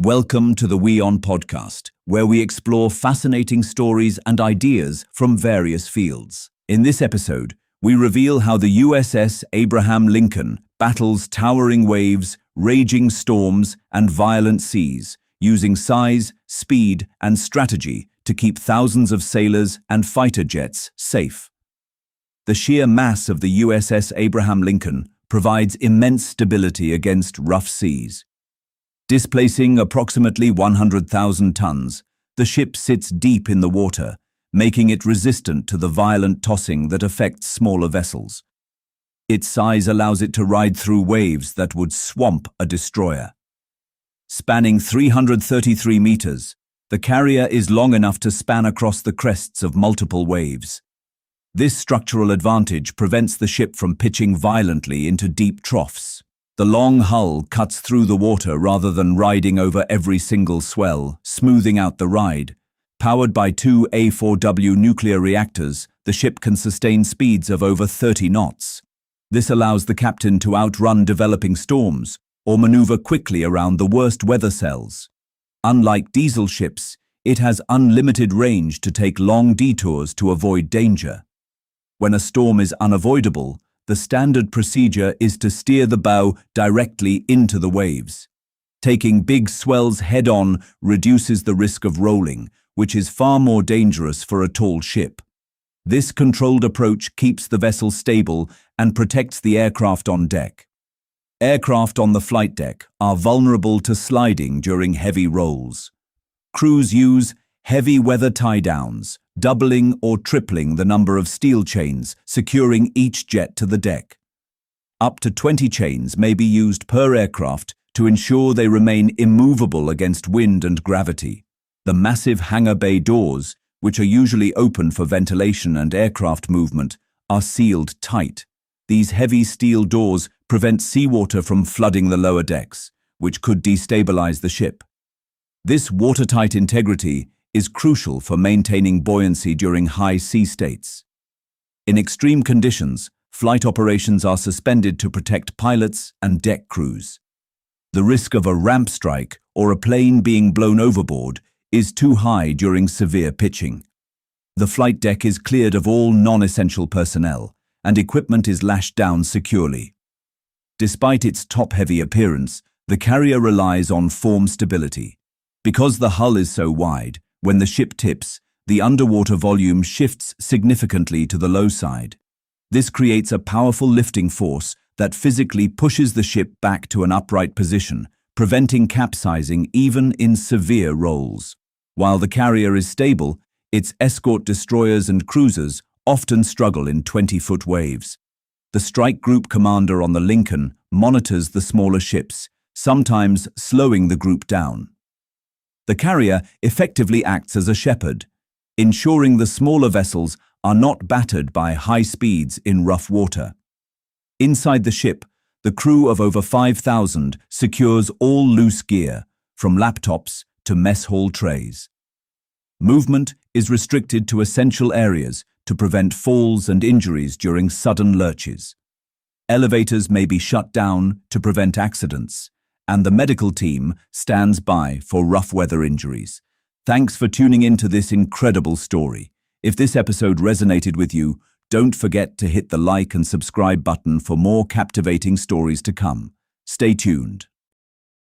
Welcome to the WION podcast, where we explore fascinating stories and ideas from various fields. In this episode, we reveal how the USS Abraham Lincoln battles towering waves, raging storms, and violent seas, using size, speed, and strategy to keep thousands of sailors and fighter jets safe. The sheer mass of the USS Abraham Lincoln provides immense stability against rough seas. Displacing approximately 100,000 tons, the ship sits deep in the water, making it resistant to the violent tossing that affects smaller vessels. Its size allows it to ride through waves that would swamp a destroyer. Spanning 333 meters, the carrier is long enough to span across the crests of multiple waves. This structural advantage prevents the ship from pitching violently into deep troughs. The long hull cuts through the water rather than riding over every single swell, smoothing out the ride. Powered by two A4W nuclear reactors, the ship can sustain speeds of over 30 knots. This allows the captain to outrun developing storms or maneuver quickly around the worst weather cells. Unlike diesel ships, it has unlimited range to take long detours to avoid danger. When a storm is unavoidable, the standard procedure is to steer the bow directly into the waves. Taking big swells head-on reduces the risk of rolling, which is far more dangerous for a tall ship. This controlled approach keeps the vessel stable and protects the aircraft on deck. Aircraft on the flight deck are vulnerable to sliding during heavy rolls. Crews use heavy weather tie-downs, doubling or tripling the number of steel chains securing each jet to the deck. Up to 20 chains may be used per aircraft to ensure they remain immovable against wind and gravity. The massive hangar bay doors, which are usually open for ventilation and aircraft movement, are sealed tight. These heavy steel doors prevent seawater from flooding the lower decks, which could destabilize the ship. This watertight integrity is crucial for maintaining buoyancy during high sea states. In extreme conditions, flight operations are suspended to protect pilots and deck crews. The risk of a ramp strike or a plane being blown overboard is too high during severe pitching. The flight deck is cleared of all non-essential personnel, and equipment is lashed down securely. Despite its top-heavy appearance, the carrier relies on form stability. Because the hull is so wide, when the ship tips, the underwater volume shifts significantly to the low side. This creates a powerful lifting force that physically pushes the ship back to an upright position, preventing capsizing even in severe rolls. While the carrier is stable, its escort destroyers and cruisers often struggle in 20-foot waves. The strike group commander on the Lincoln monitors the smaller ships, sometimes slowing the group down. The carrier effectively acts as a shepherd, ensuring the smaller vessels are not battered by high speeds in rough water. Inside the ship, the crew of over 5,000 secures all loose gear, from laptops to mess hall trays. Movement is restricted to essential areas to prevent falls and injuries during sudden lurches. Elevators may be shut down to prevent accidents, and the medical team stands by for rough weather injuries. Thanks for tuning in to this incredible story. If this episode resonated with you, don't forget to hit the like and subscribe button for more captivating stories to come. Stay tuned.